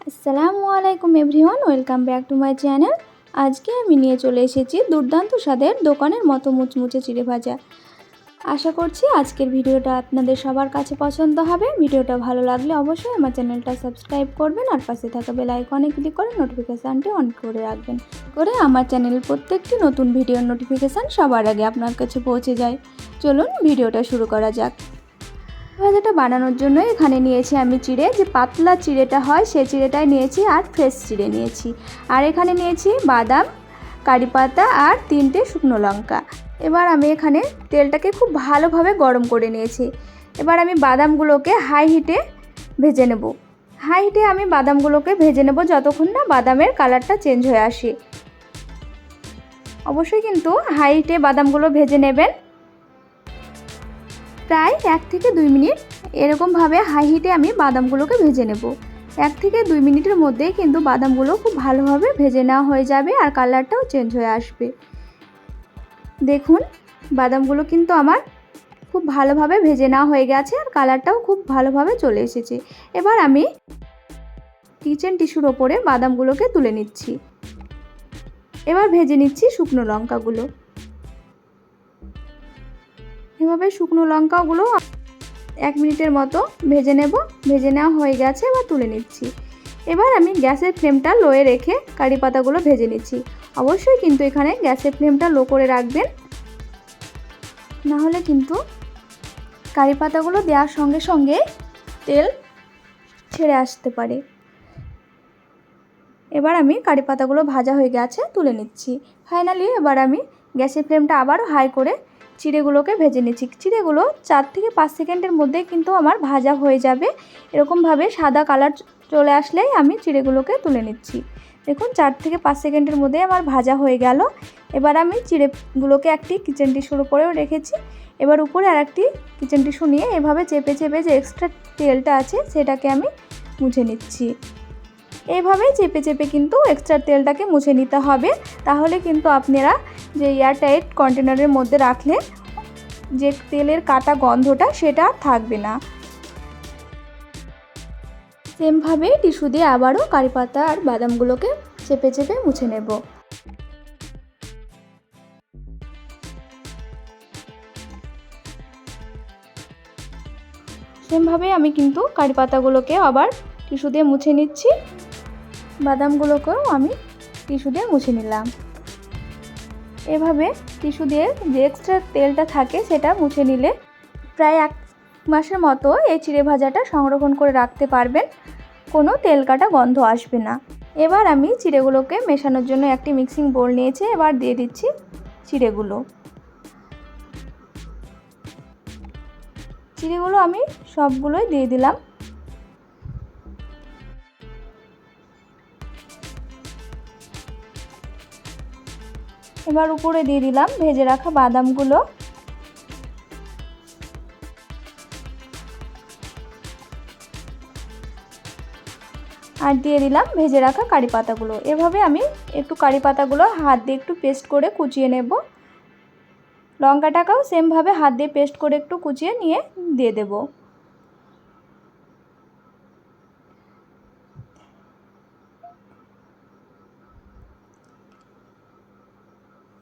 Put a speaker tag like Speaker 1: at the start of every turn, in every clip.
Speaker 1: আসসালামু আলাইকুম everyone, welcome back to my channel. আজকে আমি নিয়ে চলে এসেছি দুর্দান্ত স্বাদের দোকানের মতো মুচমুচে চিড়ে ভাজা। আশা করছি আজকের ভিডিওটা আপনাদের সবার কাছে পছন্দ হবে। ভিডিওটা ভালো লাগলে অবশ্যই আমার চ্যানেলটা সাবস্ক্রাইব করবেন আর পাশে থাকা বেল আইকনে ক্লিক করে নোটিফিকেশানটি অন করে রাখবেন, করে আমার চ্যানেলের প্রত্যেকটি নতুন ভিডিওর নোটিফিকেশান সবার আগে আপনার কাছে পৌঁছে যায়। চলুন ভিডিওটা শুরু করা যাক। ভাজাটা বানানোর জন্য এখানে নিয়েছি আমি চিড়ে, যে পাতলা চিড়েটা হয় সেই চিড়েটাই নিয়েছি, আর ফ্রেশ চিড়ে নিয়েছি। আর এখানে নিয়েছি বাদাম, কারি পাতা আর 3টে শুকনো লঙ্কা। এবার আমি এখানে তেলটাকে খুব ভালোভাবে গরম করে নিয়েছি। এবার আমি বাদামগুলোকে হাই হিটে ভেজে নেব। হাই হিটে আমি বাদামগুলোকে ভেজে নেব যতক্ষণ না বাদামের কালারটা চেঞ্জ হয়ে আসে। অবশ্যই কিন্তু হাই হিটে বাদামগুলো ভেজে নেবেন। প্রায় 1 থেকে 2 মিনিট এরকমভাবে হাই হিটে আমি বাদামগুলোকে ভেজে নেব। 1 থেকে 2 মিনিটের মধ্যেই কিন্তু বাদামগুলো খুব ভালোভাবে ভেজে নেওয়া হয়ে যাবে আর কালারটাও চেঞ্জ হয়ে আসবে। দেখুন, বাদামগুলো কিন্তু আমার খুব ভালোভাবে ভেজে নেওয়া হয়ে গেছে আর কালারটাও খুব ভালোভাবে চলে এসেছে। এবার আমি কিচেন টিস্যুর ওপরে বাদামগুলোকে তুলে নিচ্ছি। এবার ভেজে নিচ্ছি শুকনো লঙ্কাগুলো। এভাবে শুকনো লঙ্কাগুলো 1 মিনিটের মতো ভেজে নেব। ভেজে নেওয়া হয়ে গেছে, এবার তুলে নিচ্ছি। এবার আমি গ্যাসের ফ্লেমটা লোয়ে রেখে কারি পাতাগুলো ভেজে নিচ্ছি। অবশ্যই কিন্তু এখানে গ্যাসের ফ্লেমটা লো করে রাখবেন, না হলে কিন্তু কারি পাতাগুলো দেওয়ার সঙ্গে সঙ্গে তেল ছেড়ে আসতে পারে। এবার আমি কারি পাতাগুলো ভাজা হয়ে গেছে, তুলে নিচ্ছি। ফাইনালি এবার আমি গ্যাসের ফ্লেমটা আবারও হাই করে চিড়েগুলোকে ভেজে নিচ্ছি। চিড়েগুলো 4 থেকে 5 সেকেন্ডের মধ্যে কিন্তু আমার ভাজা হয়ে যাবে। এরকমভাবে সাদা কালার চলে আসলেই আমি চিড়েগুলোকে তুলে নিচ্ছি। দেখুন, 4 থেকে 5 সেকেন্ডের মধ্যে আমার ভাজা হয়ে গেল। এবার আমি চিড়েগুলোকে একটি কিচেন টিস্যুর উপরেও রেখেছি। এবার উপরে আর একটি কিচেন টিস্যু নিয়ে এভাবে চেপে চেপে যে এক্সট্রা তেলটা আছে সেটাকে আমি মুছে নিচ্ছি। এইভাবেই চেপে চেপে কিন্তু এক্সট্রা তেলটাকে মুছে নিতে হবে। তাহলে কিন্তু আপনারা যে এয়ারটাইট কন্টেনারের মধ্যে রাখলে যে তেলের কাটা গন্ধটা সেটা থাকবে না। সেমভাবে টিস্যু দিয়ে আবারও কারি পাতা আর বাদামগুলোকে চেপে চেপে মুছে নেব। সেমভাবে আমি কিন্তু কারি পাতাগুলোকে আবার টিস্যু দিয়ে মুছে নিচ্ছি। বাদামগুলোকেও আমি টিস্যু দিয়ে মুছে নিলাম। এভাবে টিস্যু দিয়ে যে এক্সট্রা তেলটা থাকে সেটা মুছে নিলে প্রায় 1 মাসের মতো এই চিড়ে ভাজাটা সংরক্ষণ করে রাখতে পারবেন, কোনো তেল কাটা গন্ধ আসবে না। এবার আমি চিড়েগুলোকে মেশানোর জন্য একটি মিক্সিং বোল নিয়েছি। এবার দিয়ে দিচ্ছি চিড়েগুলো আমি সবগুলোই দিয়ে দিলাম। এবার উপরে দিয়ে দিলাম ভেজে রাখা বাদামগুলো। আর দিয়ে দিলাম ভেজে রাখা কারি পাতাগুলো। এভাবে আমি একটু কারি পাতাগুলো হাত দিয়ে একটু পেস্ট করে কুচিয়ে নেব। লঙ্কাটাকেও সেমভাবে হাত দিয়ে পেস্ট করে একটু কুচিয়ে নিয়ে দিয়ে দেব।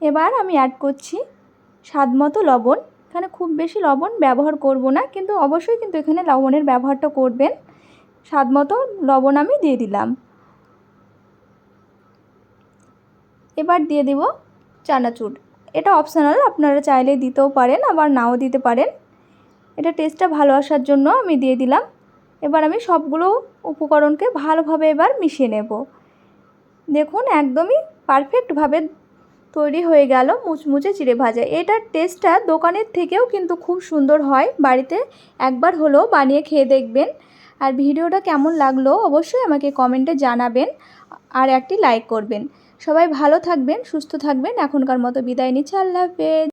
Speaker 1: এবার আমি অ্যাড করছি স্বাদ মতো লবণ। এখানে খুব বেশি লবণ ব্যবহার করব না, কিন্তু অবশ্যই কিন্তু এখানে লবণের ব্যবহারটা করবেন। স্বাদ মতো লবণ আমি দিয়ে দিলাম। এবার দিয়ে দেব চানাচুর। এটা অপশনাল, আপনারা চাইলে দিতেও পারেন আবার নাও দিতে পারেন। এটা টেস্টটা ভালো আসার জন্য আমি দিয়ে দিলাম। এবার আমি সবগুলো উপকরণকে ভালোভাবে এবার মিশিয়ে নেব। দেখুন, একদমই পারফেক্টভাবে তৈরি হয়ে গেল মুচমুচে চিড়ে ভাজা। এটার টেস্টটা দোকানের থেকেও কিন্তু খুব সুন্দর হয়। বাড়িতে একবার হলেও বানিয়ে খেয়ে দেখবেন। আর ভিডিওটা কেমন লাগলো অবশ্যই আমাকে কমেন্টে জানাবেন আর একটি লাইক করবেন। সবাই ভালো থাকবেন, সুস্থ থাকবেন। এখনকার মতো বিদায় নিচ্ছি। আল্লাহ হাফেজ।